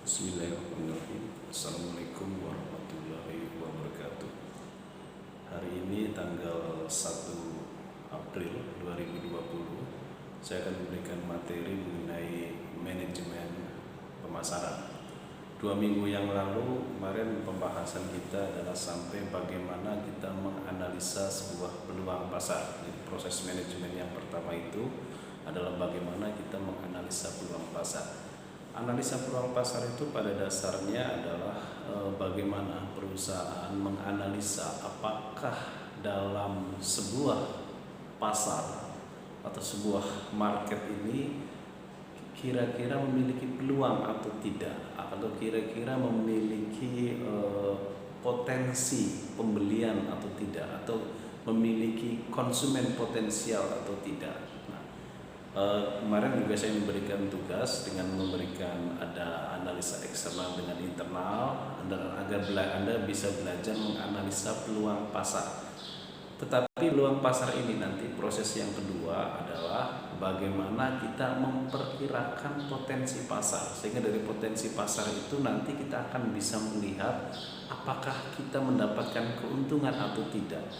Bismillahirrahmanirrahim. Assalamualaikum warahmatullahi wabarakatuh. Hari ini tanggal 1 April 2020, saya akan memberikan materi mengenai manajemen pemasaran. 2 minggu yang lalu kemarin pembahasan kita adalah sampai bagaimana kita menganalisa sebuah peluang pasar. Jadi proses manajemen yang pertama itu adalah bagaimana kita menganalisa peluang pasar. Analisa peluang pasar itu pada dasarnya adalah bagaimana perusahaan menganalisa apakah dalam sebuah pasar atau sebuah market ini kira-kira memiliki peluang atau tidak, atau kira-kira memiliki potensi pembelian atau tidak, atau memiliki konsumen potensial atau tidak. Kemarin juga saya memberikan tugas dengan memberikan ada analisa eksternal dengan internal, agar Anda bisa belajar menganalisa peluang pasar. Tetapi peluang pasar ini nanti proses yang kedua adalah bagaimana kita memperkirakan potensi pasar, sehingga dari potensi pasar itu nanti kita akan bisa melihat apakah kita mendapatkan keuntungan atau tidak,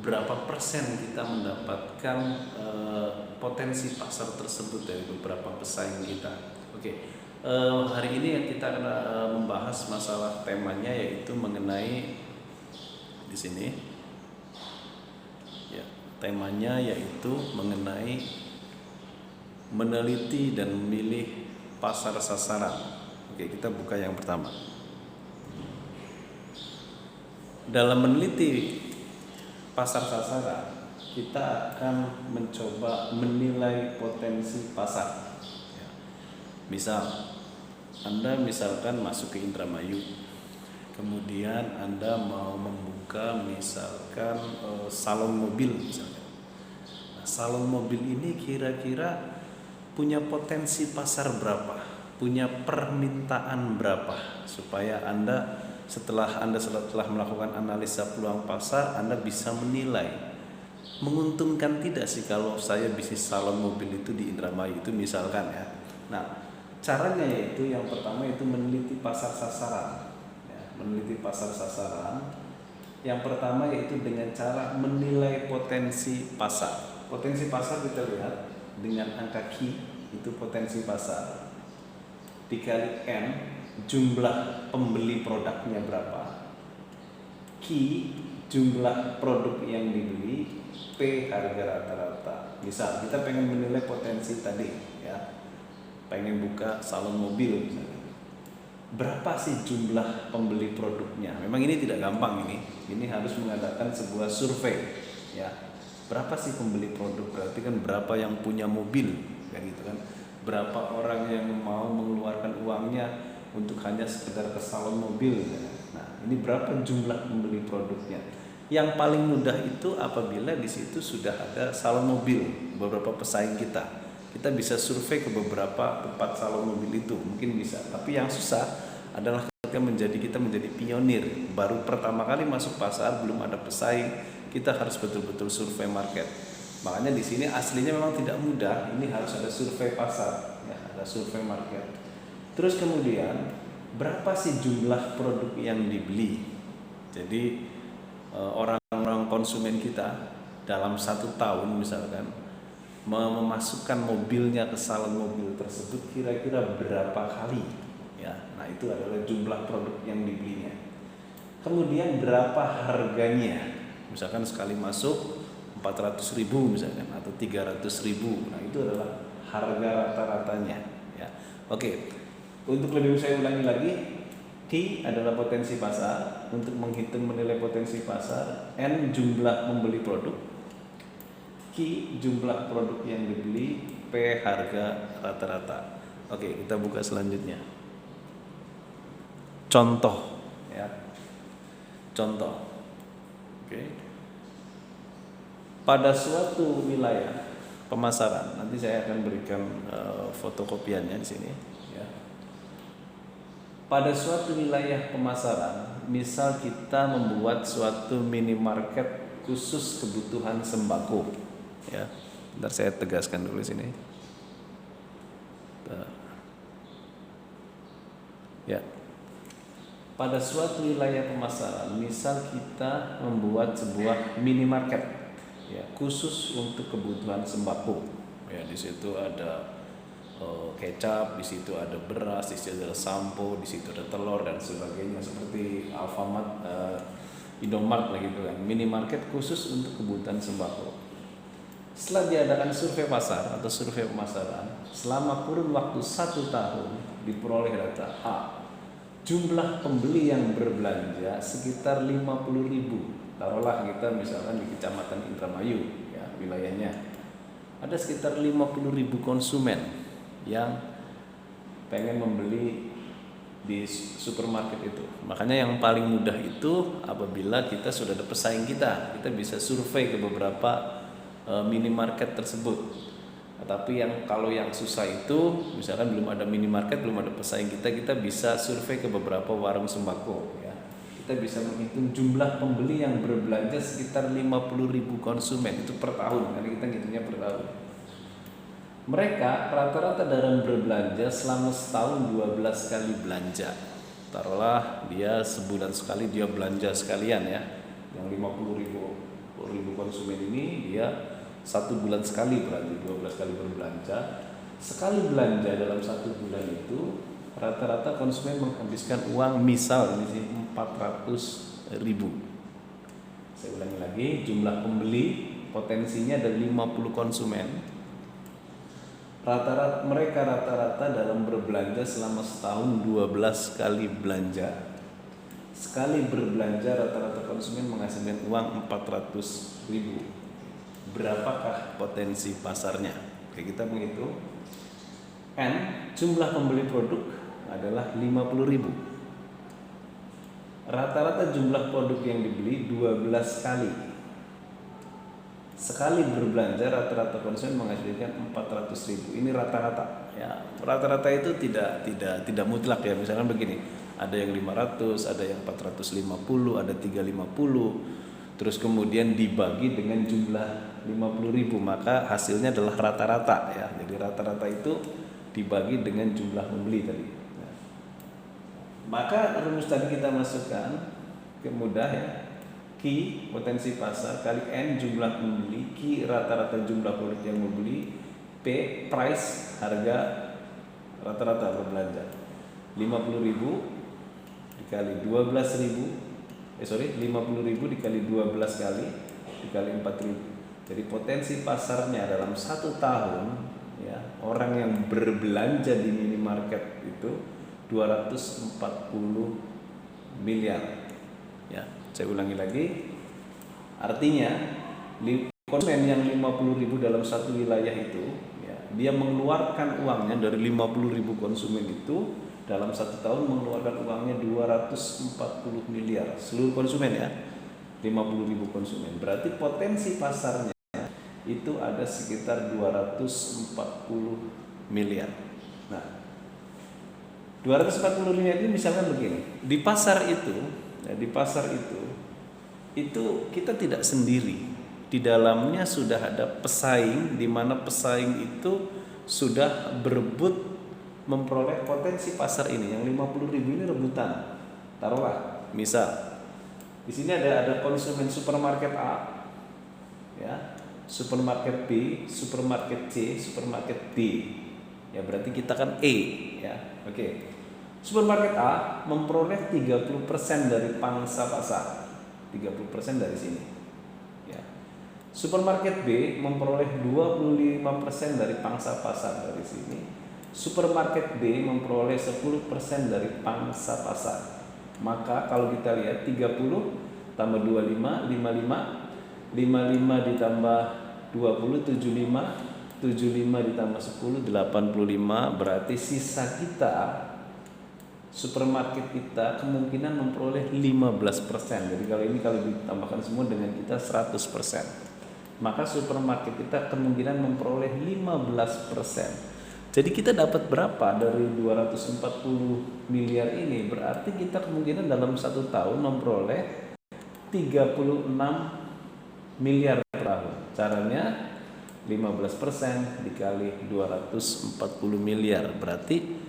berapa persen kita mendapatkan potensi pasar tersebut dari beberapa pesaing kita. Hari ini yang kita akan membahas masalah temanya yaitu mengenai di sini. Ya, temanya yaitu mengenai meneliti dan memilih pasar sasaran. Kita buka yang pertama. Dalam meneliti pasar sasaran, kita akan mencoba menilai potensi pasar. Misal, Anda misalkan masuk ke Indramayu, kemudian Anda mau membuka misalkan salon mobil misalkan. Nah, salon mobil ini kira-kira punya potensi pasar berapa, punya permintaan berapa, supaya setelah Anda melakukan analisa peluang pasar, Anda bisa menilai menguntungkan tidak sih kalau saya bisnis salon mobil itu di Indramayu itu misalkan ya. Nah, caranya yaitu yang pertama itu meneliti pasar sasaran. Meneliti pasar sasaran. Yang pertama yaitu dengan cara menilai potensi pasar. Potensi pasar kita lihat dengan angka Q, itu potensi pasar, dikali N, jumlah pembeli produknya berapa, Q, jumlah produk yang dibeli, P, harga rata-rata. Misal kita pengen menilai potensi tadi ya, pengen buka salon mobil misalnya, berapa sih jumlah pembeli produknya. Memang ini tidak gampang, ini harus mengadakan sebuah survei ya. Berapa sih pembeli produk, berarti kan berapa yang punya mobil, kayak gitu kan. Berapa orang yang mau mengeluarkan uangnya untuk hanya sekedar ke salon mobil. Nah, ini berapa jumlah pembeli produknya. Yang paling mudah itu apabila di situ sudah ada salon mobil, beberapa pesaing kita bisa survei ke beberapa tempat salon mobil itu, mungkin bisa. Tapi yang susah adalah ketika kita menjadi pionir, baru pertama kali masuk pasar, belum ada pesaing, kita harus betul-betul survei market. Makanya di sini aslinya memang tidak mudah, ini harus ada survei pasar, ya, ada survei market. Terus kemudian berapa sih jumlah produk yang dibeli? Jadi orang-orang konsumen kita dalam 1 tahun misalkan memasukkan mobilnya ke salon mobil tersebut kira-kira berapa kali? Ya, nah itu adalah jumlah produk yang dibelinya. Kemudian berapa harganya? Misalkan sekali masuk 400.000 misalkan atau 300.000. Nah, itu adalah harga rata-ratanya ya. Untuk lebih saya ulangi lagi, T adalah potensi pasar, untuk menghitung menilai potensi pasar, N jumlah membeli produk, Q jumlah produk yang dibeli, P harga rata-rata. Kita buka selanjutnya. Contoh ya. Contoh. Pada suatu wilayah pemasaran, nanti saya akan berikan fotokopiannya di sini ya. Pada suatu wilayah pemasaran, misal kita membuat suatu minimarket khusus kebutuhan sembako ya. Bentar saya tegaskan dulu sini. Ya. Pada suatu wilayah pemasaran, misal kita membuat sebuah minimarket, ya, khusus untuk kebutuhan sembako. Ya, di situ ada kecap, di situ ada beras, di situ ada sampo, di situ ada telur dan sebagainya, seperti Alfamart, Indomart lah gitu kan. Minimarket khusus untuk kebutuhan sembako. Setelah diadakan survei pasar atau survei pemasaran, selama kurun waktu 1 tahun diperoleh data A. Jumlah pembeli yang berbelanja sekitar 50.000. Taruhlah kita misalkan di Kecamatan Indramayu, ya, wilayahnya. Ada sekitar 50.000 konsumen yang pengen membeli di supermarket itu. Makanya yang paling mudah itu apabila kita sudah ada pesaing kita bisa survei ke beberapa minimarket tersebut. Tapi kalau yang susah itu, misalkan belum ada minimarket, belum ada pesaing kita bisa survei ke beberapa warung sembako. Ya. Kita bisa menghitung jumlah pembeli yang berbelanja sekitar 50.000 konsumen itu per tahun, karena kita ngitungnya per tahun. Mereka rata-rata dalam berbelanja selama setahun 12 kali belanja. Taruhlah dia sebulan sekali dia belanja sekalian ya. Yang 50.000 konsumen ini dia 1 bulan sekali, berarti 12 kali berbelanja. Sekali belanja dalam 1 bulan itu rata-rata konsumen menghabiskan uang misal di sini 400.000. Saya ulangi lagi, jumlah pembeli potensinya ada 50 konsumen. Mereka rata-rata dalam berbelanja selama setahun 12 kali belanja. Sekali berbelanja rata-rata konsumen menghasilkan uang 400.000. Berapakah potensi pasarnya? Oke, kita menghitung. N, jumlah pembeli produk adalah 50.000. Rata-rata jumlah produk yang dibeli 12 kali. Sekali berbelanja rata-rata konsumen menghasilkan 400.000. Ini rata-rata. Ya, rata-rata itu tidak mutlak ya. Misalkan begini, ada yang 500, ada yang 450, ada 350. Terus kemudian dibagi dengan jumlah 50.000, maka hasilnya adalah rata-rata ya. Jadi rata-rata itu dibagi dengan jumlah pembeli tadi. Nah, maka rumus tadi kita masukkan ke mudah ya. Q potensi pasar kali N jumlah pembeli, Q rata-rata jumlah produk yang membeli, P price harga rata-rata berbelanja. 50.000 dikali 50.000 dikali 12 kali dikali 4.000. Jadi potensi pasarnya dalam 1 tahun ya, orang yang berbelanja di minimarket itu 240 miliar. Ya, saya ulangi lagi. Artinya konsumen yang 50.000 dalam satu wilayah itu ya, dia mengeluarkan uangnya dari 50.000 konsumen itu dalam 1 tahun mengeluarkan uangnya 240 miliar seluruh konsumen ya, 50.000 konsumen. Berarti potensi pasarnya itu ada sekitar 240 miliar. Nah, 240 miliar ini misalkan begini, di pasar itu kita tidak sendiri. Di dalamnya sudah ada pesaing, di mana pesaing itu sudah berebut memperoleh potensi pasar ini. Yang 50.000 ini rebutan. Taruhlah, misal di sini ada konsumen supermarket A, ya, supermarket B, supermarket C, supermarket D. Ya berarti kita kan E, ya. Oke. Supermarket A memperoleh 30% dari pangsa pasar. 30% dari sini. Ya. Supermarket B memperoleh 25% dari pangsa pasar dari sini. Supermarket D memperoleh 10% dari pangsa pasar. Maka kalau kita lihat 30 tambah 25, 55 ditambah 20, 75 ditambah 10, 85. Berarti sisa kita, supermarket kita kemungkinan memperoleh 15%. Jadi kalau ditambahkan semua dengan kita 100%. Maka supermarket kita kemungkinan memperoleh 15%. Jadi kita dapat berapa dari 240 miliar ini? Berarti kita kemungkinan dalam 1 tahun memperoleh 36 miliar per tahun. Caranya 15% dikali 240 miliar. Berarti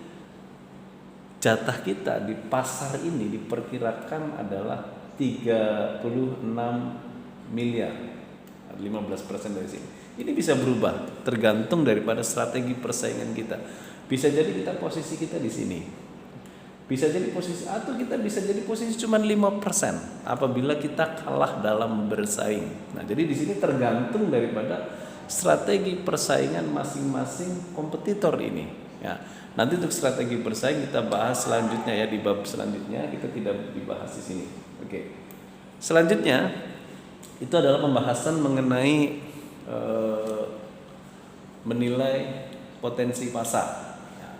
jatah kita di pasar ini diperkirakan adalah 36 miliar, 15% dari sini. Ini bisa berubah tergantung daripada strategi persaingan kita. Bisa jadi posisi kita di sini. Bisa jadi posisi, atau kita bisa jadi posisi cuma 5% apabila kita kalah dalam bersaing. Nah, jadi di sini tergantung daripada strategi persaingan masing-masing kompetitor ini. Ya, nanti untuk strategi bersaing kita bahas selanjutnya ya, di bab selanjutnya, kita tidak dibahas di sini. Oke. Selanjutnya itu adalah pembahasan mengenai menilai potensi pasar. Ya,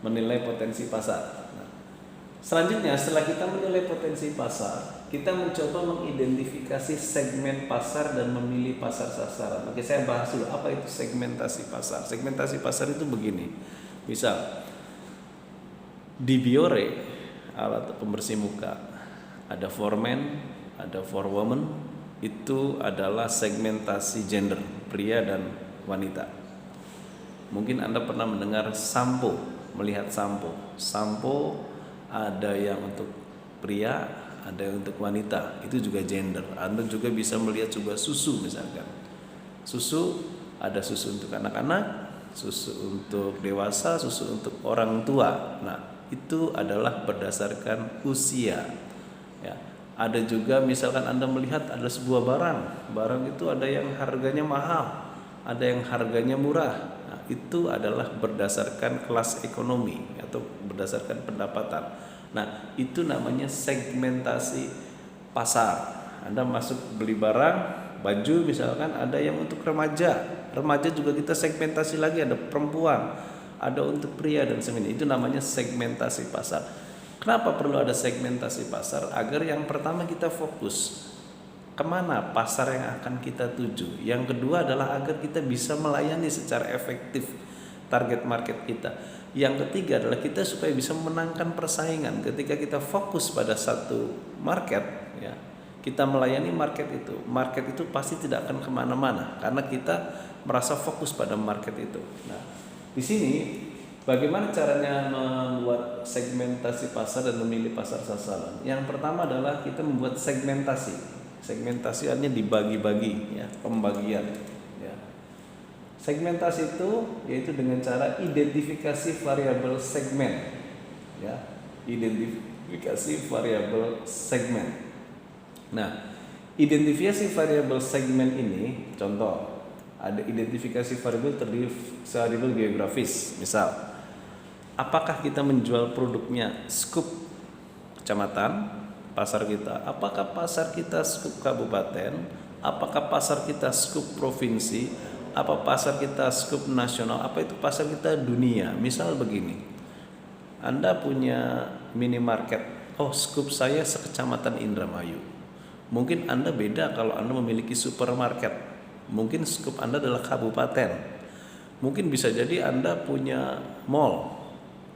menilai potensi pasar. Selanjutnya, setelah kita menilai potensi pasar, kita mencoba mengidentifikasi segmen pasar dan memilih pasar sasaran. Oke, saya bahas dulu apa itu segmentasi pasar. Segmentasi pasar itu begini. Misal di Biore, alat pembersih muka, ada for men, ada for women, itu adalah segmentasi gender, pria dan wanita. Mungkin Anda pernah mendengar sampo, melihat sampo. Sampo ada yang untuk pria, ada yang untuk wanita, itu juga gender. Anda juga bisa melihat juga susu misalkan. Susu, ada susu untuk anak-anak, susu untuk dewasa, susu untuk orang tua. Nah, itu adalah berdasarkan usia. Ya. Ada juga misalkan Anda melihat ada sebuah barang itu ada yang harganya mahal, ada yang harganya murah. Itu adalah berdasarkan kelas ekonomi atau berdasarkan pendapatan. Nah, itu namanya segmentasi pasar. Anda masuk beli barang, baju misalkan, ada yang untuk remaja. Remaja juga kita segmentasi lagi, ada perempuan, ada untuk pria dan sebagainya. Itu namanya segmentasi pasar. Kenapa perlu ada segmentasi pasar? Agar yang pertama kita fokus kemana pasar yang akan kita tuju. Yang kedua adalah agar kita bisa melayani secara efektif target market kita. Yang ketiga adalah kita supaya bisa memenangkan persaingan. Ketika kita fokus pada satu market, ya, kita melayani market itu pasti tidak akan kemana-mana karena kita merasa fokus pada market itu. Nah, di sini bagaimana caranya membuat segmentasi pasar dan memilih pasar sasaran? Yang pertama adalah kita membuat segmentasi. Segmentasi artinya dibagi-bagi, ya, pembagian. Ya. Segmentasi itu yaitu dengan cara identifikasi variabel segmen, ya, identifikasi variabel segmen. Nah, identifikasi variabel segmen ini, contoh, ada identifikasi variabel terdiri variabel geografis. Misal, apakah kita menjual produknya skup kecamatan? Pasar kita, apakah pasar kita skup kabupaten, apakah pasar kita skup provinsi, apa pasar kita skup nasional, apa itu pasar kita dunia. Misal begini, Anda punya minimarket, oh skup saya sekecamatan Indramayu. Mungkin Anda beda kalau Anda memiliki supermarket, mungkin skup Anda adalah kabupaten. Mungkin bisa jadi Anda punya mall,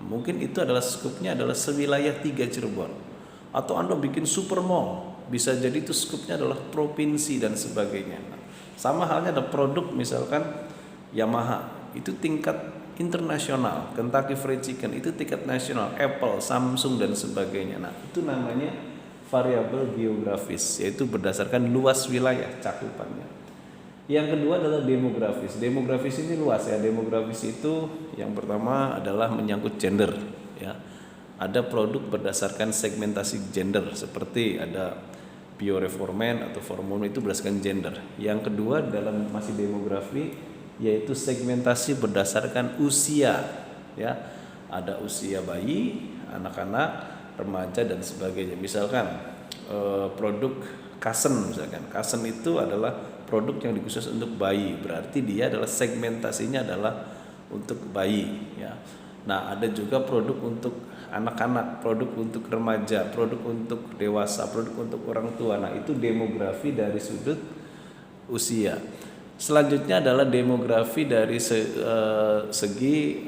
mungkin itu adalah skupnya adalah sewilayah 3 Cirebon. Atau Anda bikin super mall, bisa jadi itu skupnya adalah provinsi dan sebagainya. Sama halnya ada produk misalkan Yamaha, itu tingkat internasional, Kentucky Fried Chicken itu tingkat nasional, Apple, Samsung dan sebagainya. Nah, itu namanya variabel geografis, yaitu berdasarkan luas wilayah cakupannya. Yang kedua adalah demografis. Demografis ini luas ya. Demografis itu yang pertama adalah menyangkut gender, ya. Ada produk berdasarkan segmentasi gender seperti ada Biore for men atau for women, itu berdasarkan gender. Yang kedua dalam masih demografi yaitu segmentasi berdasarkan usia, ya. Ada usia bayi, anak-anak, remaja dan sebagainya. Misalkan produk Kasen misalkan. Kasen itu adalah produk yang dikhusus untuk bayi, berarti dia adalah segmentasinya adalah untuk bayi, ya. Nah, ada juga produk untuk anak-anak, produk untuk remaja, produk untuk dewasa, produk untuk orang tua. Nah, itu demografi dari sudut usia. Selanjutnya adalah demografi dari segi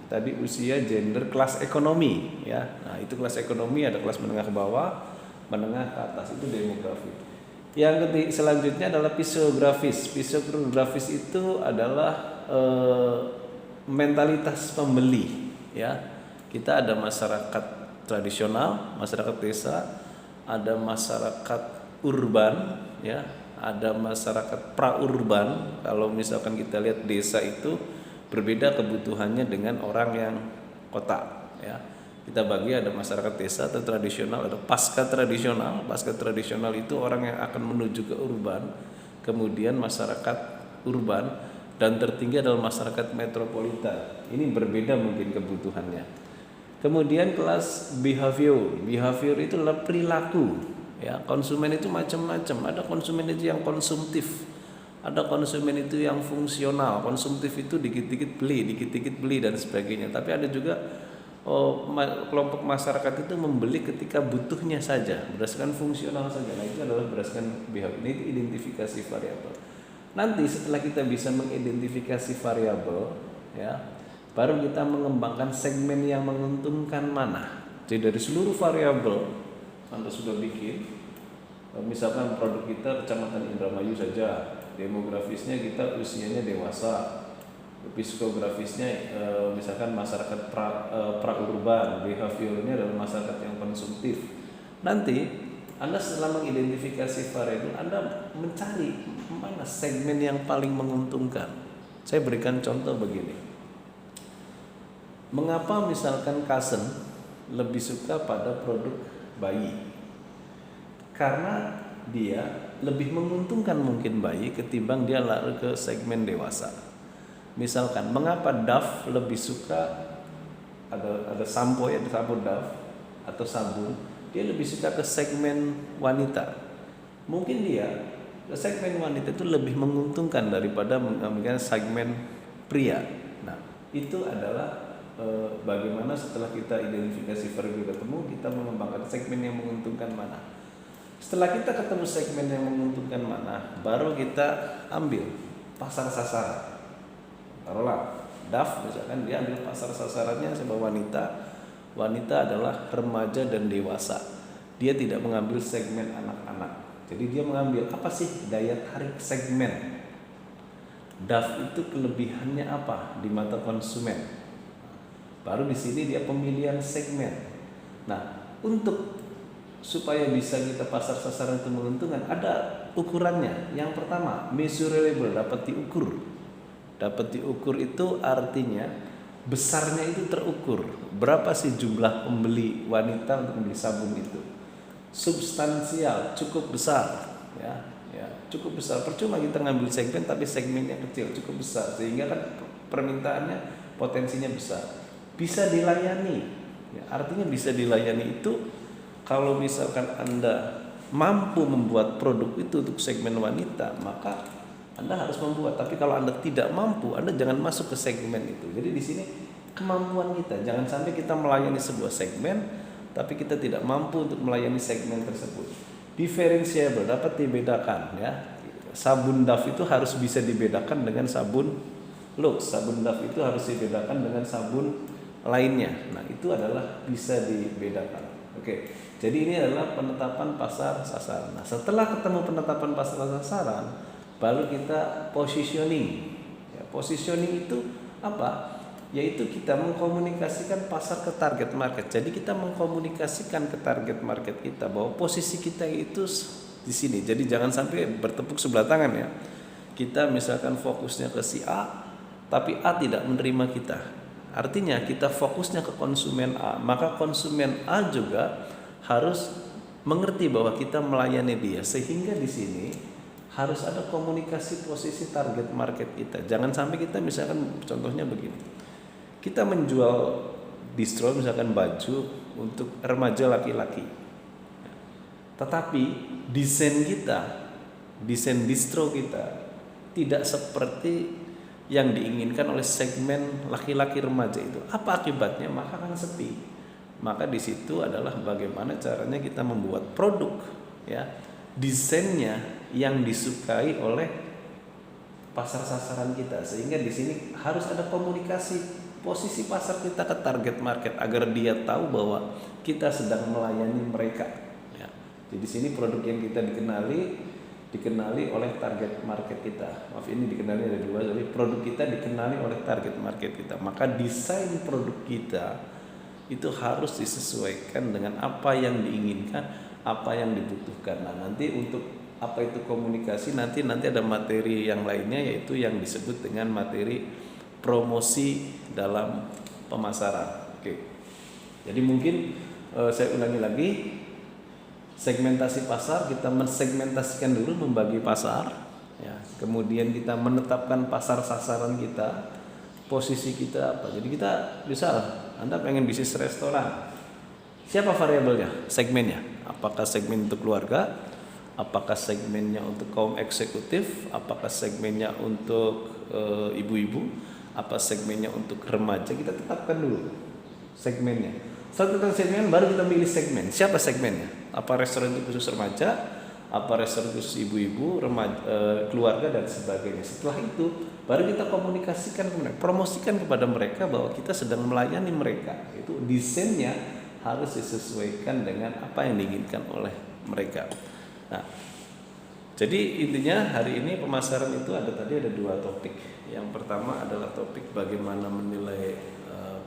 tadi usia, gender, kelas ekonomi, ya. Nah, itu kelas ekonomi, ada kelas menengah ke bawah, menengah ke atas, itu demografi. Yang selanjutnya adalah psikografis. Psikografis itu adalah mentalitas pembeli, ya. Kita ada masyarakat tradisional, masyarakat desa, ada masyarakat urban, ya, ada masyarakat praurban. Kalau misalkan kita lihat desa itu berbeda kebutuhannya dengan orang yang kota, ya. Kita bagi ada masyarakat desa atau tradisional, ada pasca tradisional. Pasca tradisional itu orang yang akan menuju ke urban, kemudian masyarakat urban, dan tertinggi adalah masyarakat metropolitan. Ini berbeda mungkin kebutuhannya. Kemudian kelas behavior. Behavior itu adalah perilaku. Ya, konsumen itu macam-macam. Ada konsumen itu yang konsumtif, ada konsumen itu yang fungsional. Konsumtif itu dikit-dikit beli dan sebagainya. Tapi ada juga kelompok masyarakat itu membeli ketika butuhnya saja, berdasarkan fungsional saja. Nah, itu adalah berdasarkan behavior. Ini identifikasi variabel. Nanti setelah kita bisa mengidentifikasi variabel, ya, baru kita mengembangkan segmen yang menguntungkan mana. Jadi dari seluruh variabel Anda sudah bikin, misalkan produk kita Kecamatan Indramayu saja, demografisnya kita usianya dewasa, psikografisnya misalkan masyarakat praurban, behaviornya adalah masyarakat yang konsumtif. Nanti Anda setelah mengidentifikasi variabel, Anda mencari mana segmen yang paling menguntungkan. Saya berikan contoh begini. Mengapa misalkan Kasen lebih suka pada produk bayi? Karena dia lebih menguntungkan mungkin bayi ketimbang dia lari ke segmen dewasa. Misalkan mengapa Dove lebih suka ada sampo, ya, sampo Dove atau sabun, dia lebih suka ke segmen wanita. Mungkin dia ke segmen wanita itu lebih menguntungkan daripada mengambil segmen pria. Nah, itu adalah bagaimana setelah kita identifikasi variabel ketemu, kita mengembangkan segmen yang menguntungkan mana. Setelah kita ketemu segmen yang menguntungkan mana, baru kita ambil pasar sasaran. Taruhlah Dove misalkan, dia ambil pasar sasarannya sebagai wanita. Wanita adalah remaja dan dewasa. Dia tidak mengambil segmen anak-anak. Jadi dia mengambil apa sih daya tarik segmen. Dove itu kelebihannya apa di mata konsumen. Baru di sini dia pemilihan segmen. Nah, untuk supaya bisa kita pasar sasaran itu menguntungkan, ada ukurannya. Yang pertama, measurable, dapat diukur. Dapat diukur itu artinya besarnya itu terukur. Berapa sih jumlah pembeli wanita untuk membeli sabun itu? Substansial, cukup besar, ya, cukup besar. Percuma kita ngambil segmen tapi segmennya kecil, cukup besar, sehingga kan permintaannya potensinya besar. Bisa dilayani, ya, artinya bisa dilayani itu kalau misalkan Anda mampu membuat produk itu untuk segmen wanita, maka Anda harus membuat. Tapi kalau Anda tidak mampu, Anda jangan masuk ke segmen itu. Jadi di sini kemampuan kita, jangan sampai kita melayani sebuah segmen tapi kita tidak mampu untuk melayani segmen tersebut. Diferensiable, dapat dibedakan, ya. Sabun Dove itu harus bisa dibedakan dengan sabun Lux. Sabun Dove itu harus dibedakan dengan sabun lainnya. Nah, itu adalah bisa dibedakan. Oke. Jadi ini adalah penetapan pasar sasaran. Nah, setelah ketemu penetapan pasar sasaran, baru kita positioning. Ya, positioning itu apa? Yaitu kita mengkomunikasikan pasar ke target market. Jadi kita mengkomunikasikan ke target market kita bahwa posisi kita itu di sini. Jadi jangan sampai bertepuk sebelah tangan, ya. Kita misalkan fokusnya ke si A, tapi A tidak menerima kita. Artinya kita fokusnya ke konsumen A, maka konsumen A juga harus mengerti bahwa kita melayani dia. Sehingga di sini harus ada komunikasi posisi target market kita. Jangan sampai kita misalkan contohnya begini. Kita menjual distro misalkan baju untuk remaja laki-laki. Tetapi desain kita, desain distro kita tidak seperti yang diinginkan oleh segmen laki-laki remaja itu. Apa akibatnya? Maka akan sepi. Maka di situ adalah bagaimana caranya kita membuat produk, ya, desainnya yang disukai oleh pasar sasaran kita. Sehingga di sini harus ada komunikasi posisi pasar kita ke target market agar dia tahu bahwa kita sedang melayani mereka, ya. Jadi di sini produk yang kita dikenali oleh target market kita. Maaf, ini dikenali ada dua. Jadi produk kita dikenali oleh target market kita. Maka desain produk kita itu harus disesuaikan dengan apa yang diinginkan, apa yang dibutuhkan. Nah, nanti untuk apa itu komunikasi, nanti ada materi yang lainnya, yaitu yang disebut dengan materi promosi dalam pemasaran. Oke. Jadi mungkin saya ulangi lagi, segmentasi pasar, kita mensegmentasikan dulu, membagi pasar, ya. Kemudian kita menetapkan pasar sasaran kita, posisi kita apa. Jadi kita misal Anda pengen bisnis restoran, siapa variabelnya? Segmennya. Apakah segmen untuk keluarga? Apakah segmennya untuk kaum eksekutif? Apakah segmennya untuk ibu-ibu? Apa segmennya untuk remaja? Kita tetapkan dulu segmennya. Setelah tentang segmen, baru kita milih segmen. Siapa segmennya? Apa restoran itu khusus remaja? Apa restoran khusus ibu-ibu, remaja, keluarga dan sebagainya. Setelah itu baru kita komunikasikan, promosikan kepada mereka bahwa kita sedang melayani mereka. Itu desainnya harus disesuaikan dengan apa yang diinginkan oleh mereka. Nah, jadi intinya hari ini pemasaran itu ada dua topik. Yang pertama adalah topik bagaimana menilai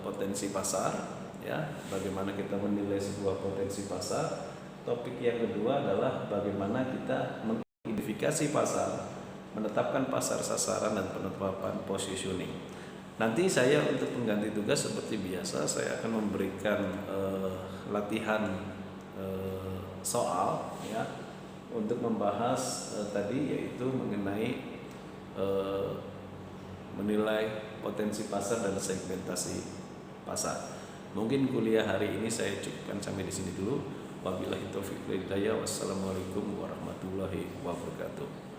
potensi pasar, ya, bagaimana kita menilai sebuah potensi pasar. Topik yang kedua adalah bagaimana kita mengidentifikasi pasar, menetapkan pasar sasaran dan penetapan positioning. Nanti saya untuk pengganti tugas seperti biasa, saya akan memberikan latihan soal, ya, untuk membahas tadi, yaitu mengenai menilai potensi pasar dan segmentasi pasar. Mungkin kuliah hari ini saya cukupkan sampai di sini dulu. Wabillahi taufiq wal hidayah. Wassalamualaikum warahmatullahi wabarakatuh.